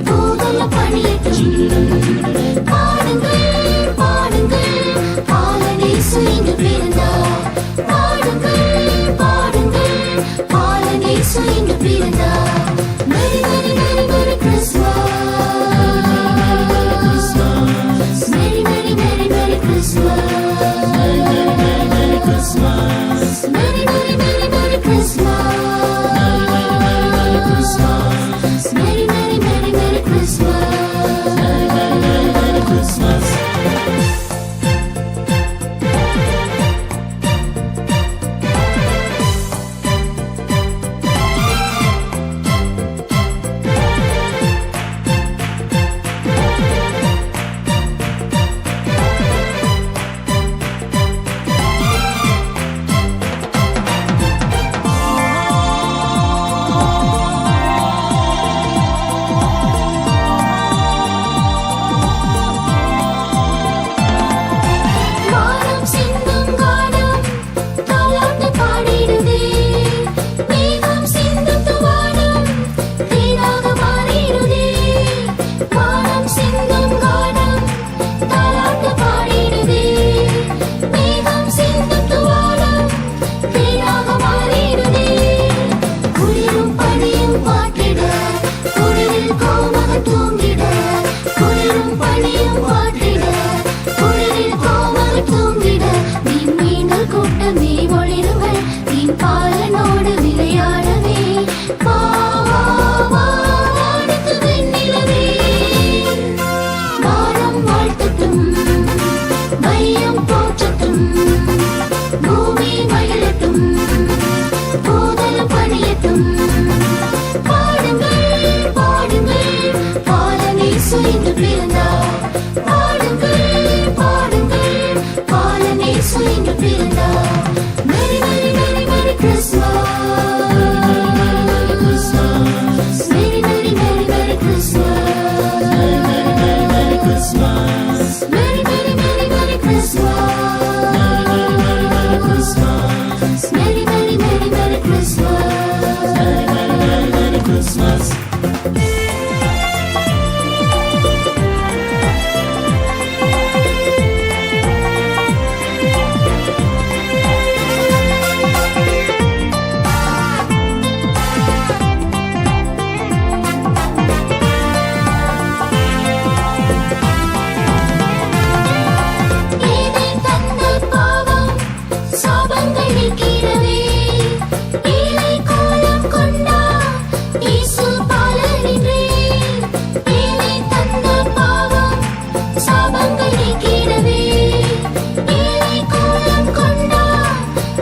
பூதல பணியட்டும். பாடுங்கள் பாடுங்கள் பாலனேசு இங்கு பிறந்தார். பாடுங்கள் பாடுங்கள் பாலனேசு இங்கு பிறந்தார். Merry Merry Merry Merry Christmas. Merry Merry Merry Merry Christmas. Merry Merry Merry Merry Christmas. Merry Merry Merry Merry Christmas. Merry Merry Merry Merry Christmas. Merry Merry Merry Merry Christmas. வானம் சிந்தும் கானம் தாலாட்டு பாடிடுதே. மேகம் சிந்தும் துவானம் தேனாக மாறிடுதே. வானம் சிந்தும் கானம் தாலாட்டு பாடிடுதே. மேகம் சிந்தும் துவானம் தேனாக மாறிடுதே. குளிரும் பனியும் பாட்டிட குளிரில் கோமகன் தூங்கிட. குளிரும் பனியும் பாட்டிட குளிரில் கோமகன் தூங்கிட. விண்மீன்கள் கூட்டமே ஒளிருங்கள் வீண் பாலனோடு விளையாடவே. வா வா வா வானத்து வெண்ணிலவே. வானம் வாழ்த்தட்டும் வையம் போற்றட்டும். பூமி மகிழட்டும் பூதல பணியட்டும். பாடுங்கள் பாடுங்கள் பாலனேசு இங்கு பிறந்தார். பாடுங்கள் பாடுங்கள் பாலனேசு இங்கு பிறந்தார். Merry Merry Merry Merry Christmas. Merry Merry Merry Merry Christmas. Merry Merry Merry Merry Christmas. Merry Merry Merry Merry Christmas. Merry Merry Merry Merry Christmas. Merry Merry Merry Merry Christmas. ஏனை தந்த பாவம் சாபங்கள் நீக்கிறவே. ஏழை கோலம் கொண்டார் இயேசு பாலனின்றே. ஏனை தந்த பாவம் சாபங்கள் நீக்கிறவே. ஏழை கோலம் கொண்டார்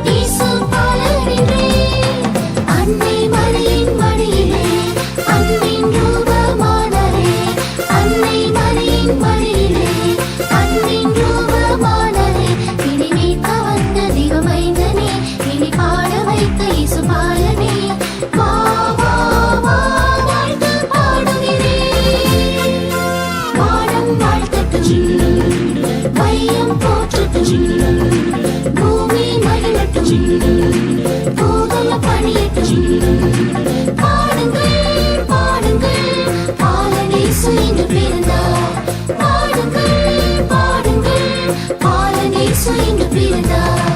இயேசு பாலனின்றே. அன்னை மரியின் மடியிலே அன்பின் ரூபமானரே. அன்னை மரியின் மடியிலே அன்பின் ரூபமானரே. இனி மீட்க வந்த தெய்வமைந்தனே. இனி பாட வைத்த இயேசு பாலனே. வா வா வா வாழ்த்து பாடுகிறேன். வானம் வாழ்த்தட்டும் வையம் போற்றட்டும். பூமி மகிழட்டும் பூதல பணியட்டும். பாடுங்கள் பாடுங்கள் பாலனேசு இங்கு பிறந்தார். பாடுங்கள் பாடுங்கள் பாலனேசு இங்கு பிறந்தார்.